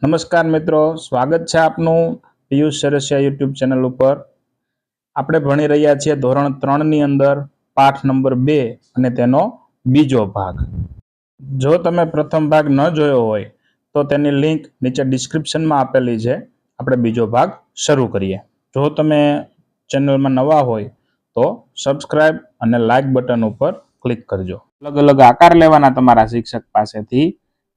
નમસ્કાર મિત્રો, સ્વાગત છે આપનું પિયુષ સરસિયા યુટ્યુબ ચેનલ ઉપર. આપણે ભણી રહ્યા છીએ ધોરણ 3 ની અંદર પાઠ નંબર 2 અને તેનો બીજો ભાગ. જો તમે પ્રથમ ભાગ ન જોયો હોય તો તેની લિંક નીચે ડિસ્ક્રિપ્શનમાં આપેલી છે. આપણે બીજો ભાગ શરૂ કરીએ. જો તમે ચેનલમાં નવા હોય તો સબસ્ક્રાઇબ અને લાઇક બટન ઉપર ક્લિક કરજો. અલગ અલગ આકાર લેવાના તમારા શિક્ષક પાસેથી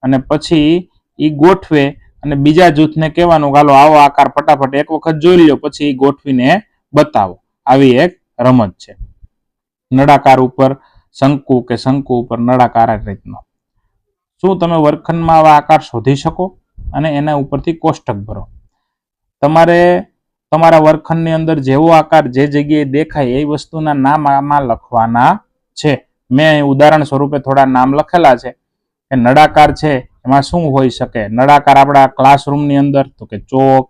અને પછી એ ગોઠવે અને બીજા જૂથને કહેવાનું હાલો આવો આકાર ફટાફટ એક વખત જોઈ લો પછી ગોઠવીને બતાવો. આવી એક રમત છે. નળાકાર ઉપર શંકુ કે શંકુ ઉપર નળાકાર રીતનો. શું તમે વર્ગખંડમાં આવા આકાર શોધી શકો અને એના ઉપરથી કોષ્ટક ભરો? તમારે તમારા વર્ગખંડની અંદર જેવો આકાર જે જગ્યાએ દેખાય એ વસ્તુના નામ આમાં લખવાના છે. મેં ઉદાહરણ સ્વરૂપે થોડા નામ લખેલા છે કે નળાકાર છે એમાં શું હોઈ શકે. નળાકાર આપણા ક્લાસરૂમની અંદર તો કે ચોક,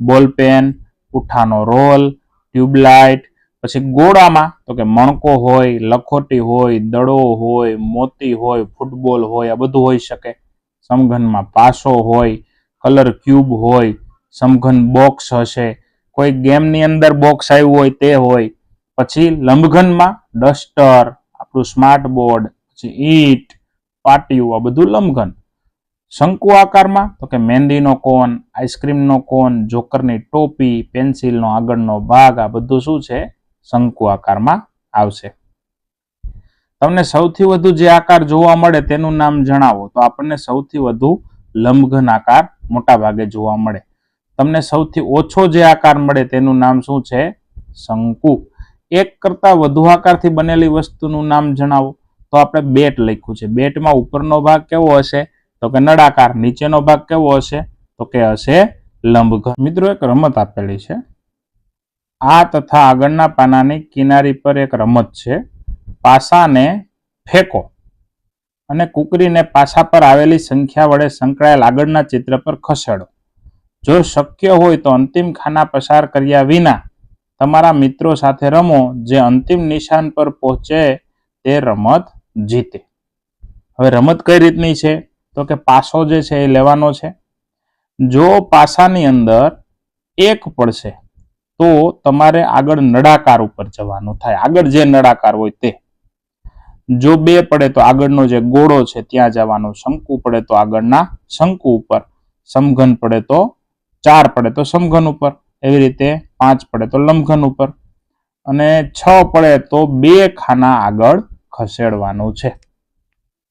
બોલપેન, પુઠ્ઠાનો રોલ, ટ્યુબલાઇટ. પછી ગોળામાં તો કે મણકો હોય, લખોટી હોય, દડો હોય, મોતી હોય, ફૂટબોલ હોય, આ બધું હોઈ શકે. સમઘનમાં પાસો હોય, કલર ક્યુબ હોય, સમઘન બોક્સ હશે, કોઈ ગેમની અંદર બોક્સ આવ્યું હોય તે હોય. પછી લંબઘનમાં ડસ્ટર, આપણું સ્માર્ટ બોર્ડ, પછી ઈંટ, પાટિયું, આ બધું લંબઘન. શંકુ આકારમાં તો કે મહેંદીનો કોન, આઈસ્ક્રીમનો કોન, જોકરની ટોપી, પેન્સિલનો આગળનો ભાગ, આ બધું શું છે શંકુ આકારમાં આવશે. તમને સૌથી વધુ જે આકાર જોવા મળે તેનું નામ જણાવો. તો આપણને સૌથી વધુ લંબઘન આકાર મોટા ભાગે જોવા મળે. તમને સૌથી ઓછો જે આકાર મળે તેનું નામ શું છે? શંકુ. એક કરતા વધુ આકારથી બનેલી વસ્તુનું નામ જણાવો. તો આપણે બેટ લખ્યું છે. બેટમાં ઉપરનો ભાગ કેવો હશે? તો કે નળાકાર. નીચેનો ભાગ કેવો હશે? તો કે હશે લંબઘન. મિત્રો, એક રમત આપેલી છે. આ તથા આગળના પાનાની કિનારી પર એક રમત છે. પાસાને ફેંકો અને કુકરીને પાસા પર આવેલી સંખ્યા વડે સંકળાયેલ આગળના ચિત્ર પર ખસેડો. જો શક્ય હોય તો અંતિમ ખાના પસાર કર્યા વિના તમારા મિત્રો સાથે રમો. જે અંતિમ નિશાન પર પહોંચે તે રમત જીતે. હવે રમત કઈ રીતની છે? તો કે પાસો જે છે એ લેવાનો છે. જો પાસાની અંદર એક પડશે તો તમારે આગળ નળાકાર ઉપર જવાનું થાય. આગળ જે નળાકાર હોય તે. જો 2 પડે તો આગળનો જે ગોળો છે ત્યાં જવાનું. શંકુ પડે તો આગળના શંકુ ઉપર. સમઘન પડે તો 4 પડે તો સમઘન ઉપર. એવી રીતે 5 પડે તો લંબઘન ઉપર અને 6 પડે તો 2 ખાના આગળ ખસેડવાનું છે.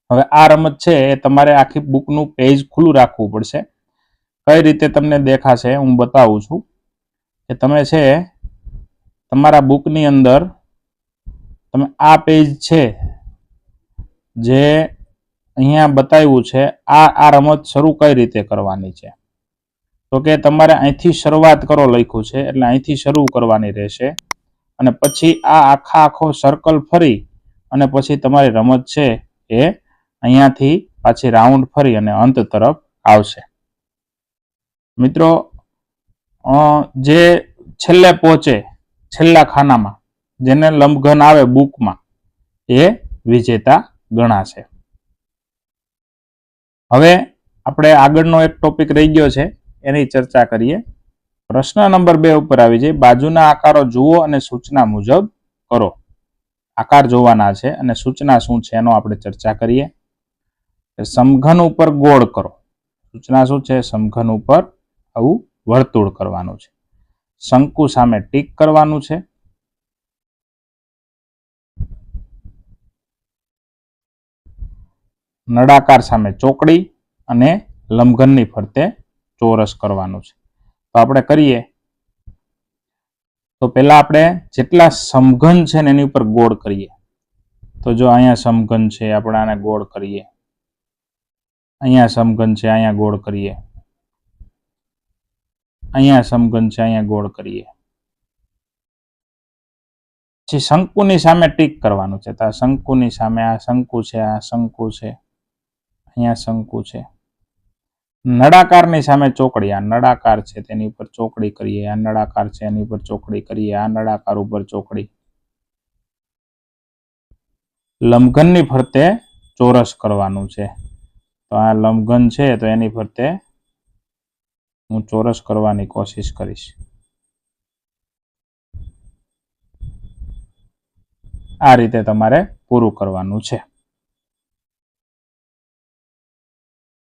હવે આ રમત છે એ તમારે આખી બુકનું પેજ ખુલ્લું રાખવું પડશે. કઈ રીતે તમને દેખાશે હું બતાવું છું. કે તમે છે તમારા બુકની અંદર તમે આ પેજ છે જે અહીંયા બતાવ્યું છે આ રમત શરૂ કઈ રીતે કરવાની છે. તો કે તમારે અહીંથી શરૂઆત કરો લખ્યું છે એટલે અહીંથી શરૂ કરવાની રહેશે અને પછી આ આખો સર્કલ ફરી અને પછી તમારી રમત છે એ અહીંયાથી પાછી રાઉન્ડ ફરી અને અંત તરફ આવશે. મિત્રો, જે છેલ્લે પહોંચે છેલ્લા ખાનામાં જેને લંબઘન આવે બુકમાં એ વિજેતા ગણાશે. હવે આપણે આગળનો એક ટોપિક રહી ગયો છે એની ચર્ચા કરીએ. પ્રશ્ન નંબર 2 ઉપર આવી જાય. બાજુના આકારો જુઓ અને સૂચના મુજબ કરો. આકાર જોવાના છે અને સૂચના શું છે એનો આપણે ચર્ચા કરીએ. સમઘન ઉપર ગોળ કરો. સૂચના શું છે? સમઘન ઉપર આવું વર્તુળ કરવાનું છે. શંકુ સામે ટીક કરવાનું છે. નળાકાર સામે ચોકડી અને લંબઘનની ફરતે ચોરસ કરવાનું છે. તો આપણે કરીએ તો પહેલા આપણે જેટલા સમઘન છે ને એની ઉપર ગોળ કરીએ. તો જો અહીંયા સમઘન છે આપણે આને ગોળ કરીએ. અહીંયા સમઘન છે અહીંયા ગોળ કરીએ. અહીંયા સમઘન છે અહીંયા ગોળ કરીએ. પછી શંકુની સામે ટીક કરવાનું છે. તો આ શંકુની સામે આ શંકુ છે, આ શંકુ છે, અહીંયા શંકુ છે. નળાકારની સામે ચોકડી. આ નળાકાર છે તેની ઉપર ચોકડી કરીએ. આ નળાકાર છે એની ઉપર ચોકડી કરીએ. આ નળાકાર ઉપર ચોકડી. લંબઘનની ફરતે ચોરસ કરવાનું છે. તો આ લંબઘન છે તો એની ફરતે હું ચોરસ કરવાની કોશિશ કરીશ. આ રીતે તમારે પૂરું કરવાનું છે.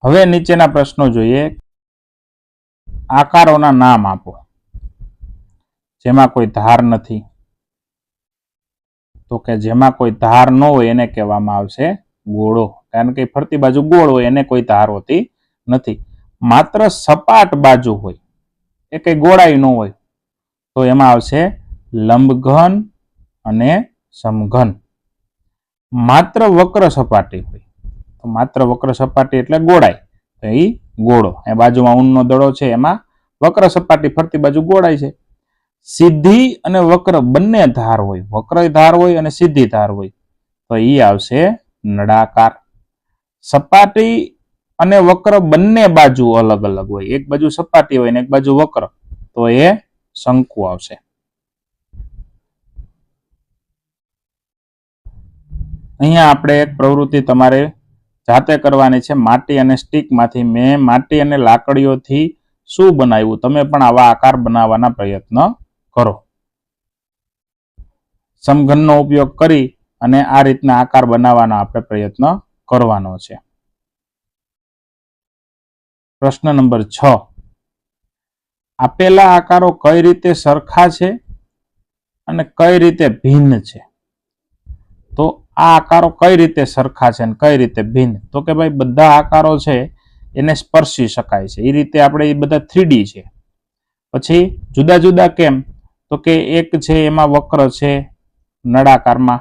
હવે નીચેના પ્રશ્નો જોઈએ. આકારોના નામ આપો જેમાં કોઈ ધાર નથી. તો કે જેમાં કોઈ ધાર ન હોય એને કહેવામાં આવશે ગોળો, કારણ કે ફરતી બાજુ ગોળ હોય એને કોઈ ધાર હોતી નથી. માત્ર સપાટ બાજુ હોય એ કઈ ગોળાઈ ન હોય તો એમાં આવશે લંબઘન અને સમઘન. માત્ર વક્ર સપાટી હોય તો માત્ર વક્ર સપાટી એટલે ગોળાઈ, તો એ ગોળો. એ બાજુમાં ઊનનો દડો છે એમાં વક્ર સપાટી ફરતી બાજુ ગોળાઈ છે. સીધી અને વક્ર બંને ધાર હોય, વક્ર ધાર હોય અને સીધી ધાર હોય તો એ આવશે નળાકાર. સપાટી અને વક્ર બંને બાજુ અલગ અલગ હોય, એક બાજુ સપાટી હોય ને એક બાજુ વક્ર, તો એ શંકુ આવશે. અહીંયા આપણે એક પ્રવૃત્તિ તમારે જાતે કરવાની છે. માટી અને સ્ટીક માંથી મેં માટી અને લાકડીઓથી શું બનાવ્યું, તમે પણ આવા આકાર બનાવવાના પ્રયત્ન કરો. સમઘનનો ઉપયોગ કરી અને આ રીતના આકાર બનાવવાનો આપણે પ્રયત્ન કરવાનો છે. પ્રશ્ન નંબર 6. આપેલા આકારો કઈ રીતે સરખા છે અને કઈ રીતે ભિન્ન છે? તો આ આકારો કઈ રીતે સરખા છે અને કઈ રીતે ભિન્ન? તો કે ભાઈ બધા આકારો છે એને સ્પર્શી શકાય છે. એ રીતે આપણે એ બધા 3D છે. પછી જુદા જુદા કેમ? તો કે એક છે એમાં વક્ર છે નળાકારમાં,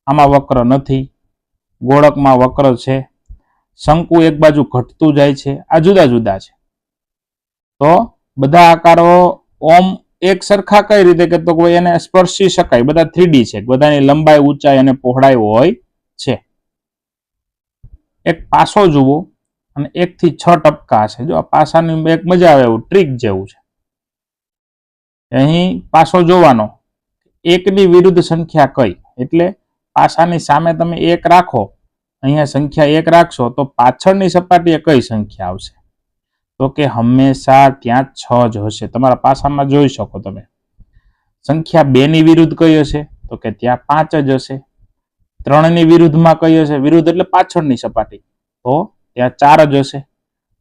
આમાં વક્ર નથી, ગોળકમાં વક્ર છે, શંકુ એક બાજુ ઘટતું જાય છે. આ જુદા જુદા છે. તો બધા આકારો ઓમ એક સરખા કઈ રીતે કે તો કોઈ એને સ્પર્શી શકાય, બધા 3D છે, બધાની લંબાઈ, ઊંચાઈ અને પહોળાઈ હોય છે. એક પાસો જુઓ અને 1 થી 6 ટપકા છે. જો આ પાસાની એક મજા આવે એવું ટ્રીક જેવું છે. અહીં પાસો જોવાનો, એકની વિરુદ્ધ સંખ્યા કઈ, એટલે પાસાની સામે તમે 1 રાખો, અહીંયા સંખ્યા 1 રાખશો તો પાછળની સપાટીએ કઈ સંખ્યા આવશે? તો કે હંમેશા ત્યાં 6 જ હશે. તમારા પાસામાં જોઈ શકો તમે. સંખ્યા 2 ની વિરુદ્ધ કઈ હશે? તો કે ત્યાં 5 જ હશે. 3 ની વિરુદ્ધમાં કઈ હશે? વિરુદ્ધ એટલે પાછળની સપાટી, તો ત્યાં 4 જ હશે.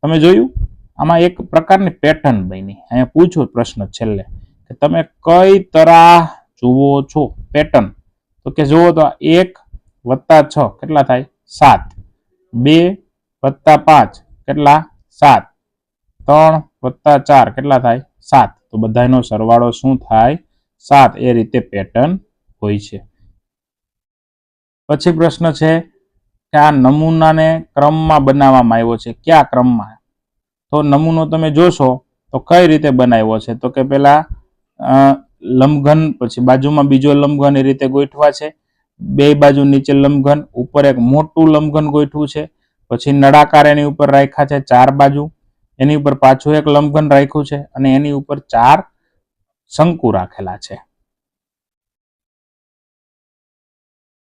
તમે જોયું? આમાં એક પ્રકારની પેટર્ન બની. અહીંયા પૂછો પ્રશ્ન છેલ્લે કે તમે કઈ તરાહ જુઓ છો? પેટર્ન. તો કે જુઓ તો 1 + 6 કેટલા થાય? 7. 2 + 5 કેટલા? 7. 3 + 4 કેટલા થાય? 7. તો બધાનો સરવાળો શું થાય? 7. એ રીતે પેટર્ન હોય છે. પછી પ્રશ્ન છે કે આ નમૂનાને ક્રમમાં બનાવવામાં આવ્યો છે. કયા ક્રમમાં? તો નમૂનો તમે જોશો તો કઈ રીતે બનાવ્યો છે? તો કે પેલા લંબઘન, પછી બાજુમાં બીજો લંબઘન, એ રીતે ગોઠવા છે. બે બાજુ નીચે લંબઘન, ઉપર એક મોટું લંબઘન ગોઠવું છે. પછી નળાકાર એની ઉપર રાખ્યા છે 4 બાજુ, એની ઉપર પાછું એક લંબઘન રાખ્યું છે અને એની ઉપર 4 શંકુ રાખેલા છે.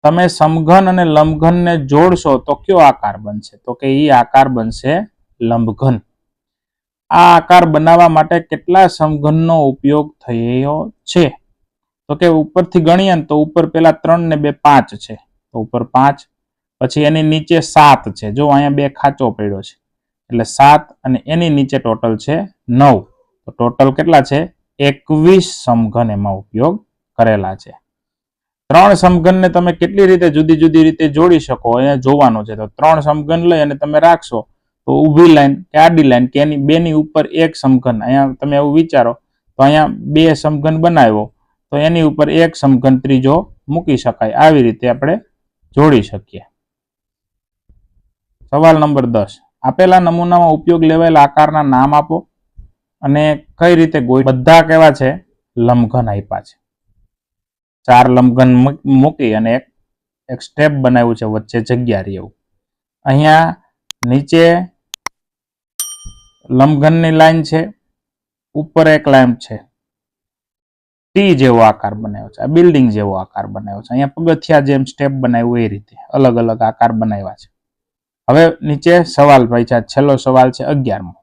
તમે સમઘન અને લંબઘનને જોડશો તો કયો આકાર બનશે? તો કે એ આકાર બનશે લંબઘન. આ આકાર બનાવવા માટે કેટલા સમઘનનો ઉપયોગ થયો છે? તો કે ઉપરથી ગણીએ તો ઉપર પેલા 3 ને 2 5 છે, તો ઉપર 5, પછી એની નીચે 7 છે. જો અહીંયા 2 ખાચો પડ્યો છે એટલે 7 અને એની નીચે ટોટલ છે 9. તો ટોટલ કેટલા છે? 21 સમઘન એમાં ઉપયોગ કરેલા છે. 3 સમઘનને તમે કેટલી રીતે જુદી જુદી રીતે જોડી શકો અહીંયા જોવાનું છે. તો 3 સમઘન લઈ અને તમે રાખશો તો ઊભી લાઈન કે આડી લાઈન કે એની બેની ઉપર એક સમઘન, અહીંયા તમે એવું વિચારો તો અહીંયા 2 સમઘન બનાવ્યો તો એની ઉપર એક સમઘન ત્રીજો મૂકી શકાય. આવી રીતે આપણે જોડી શકીએ. સવાલ નંબર 10. આપેલા નમૂનામાં ઉપયોગ લેવાયેલા આકારના નામ આપો અને કઈ રીતે બધા કેવા છે? લંબઘન આપ્યા છે. 4 લંબઘન મૂકી અને એક સ્ટેપ બનાવ્યું છે, વચ્ચે જગ્યા રહી એવું. અહીંયા નીચે લંબઘનની લાઈન છે, ઉપર એક લાઈન છે, ટી જેવો આકાર બનાવ્યો છે, આ બિલ્ડિંગ જેવો આકાર બનાવ્યો છે. અહીંયા પગથિયા જેમ સ્ટેપ બનાવ્યું એ રીતે અલગ અલગ આકાર બનાવ્યા છે. હવે નીચે સવાલ ભાઈ છે. છેલ્લો સવાલ છે 11મો.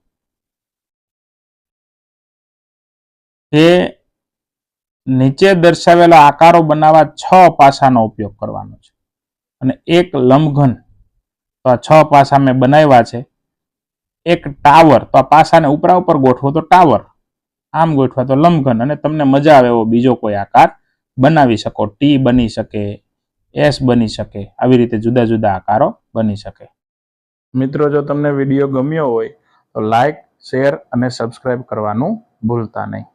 કે નીચે દર્શાવેલા આકારો બનાવવા 6 પાસાનો ઉપયોગ કરવાનો છે અને એક લંબઘન, તો આ 6 પાસા મેં બનાવ્યા છે. એક ટાવર, તો આ પાસાને ઉપરા ઉપર ગોઠવો તો ટાવર, આમ ગોઠવા તો લંબઘન, અને તમને મજા આવે એવો બીજો કોઈ આકાર બનાવી શકો. ટી બની શકે, એસ બની શકે, આવી રીતે જુદા જુદા આકારો બની શકે. મિત્રો, જો તમને વિડીયો ગમ્યો હોય તો લાઈક, શેર અને સબસ્ક્રાઇબ કરવાનું ભૂલતા નહીં.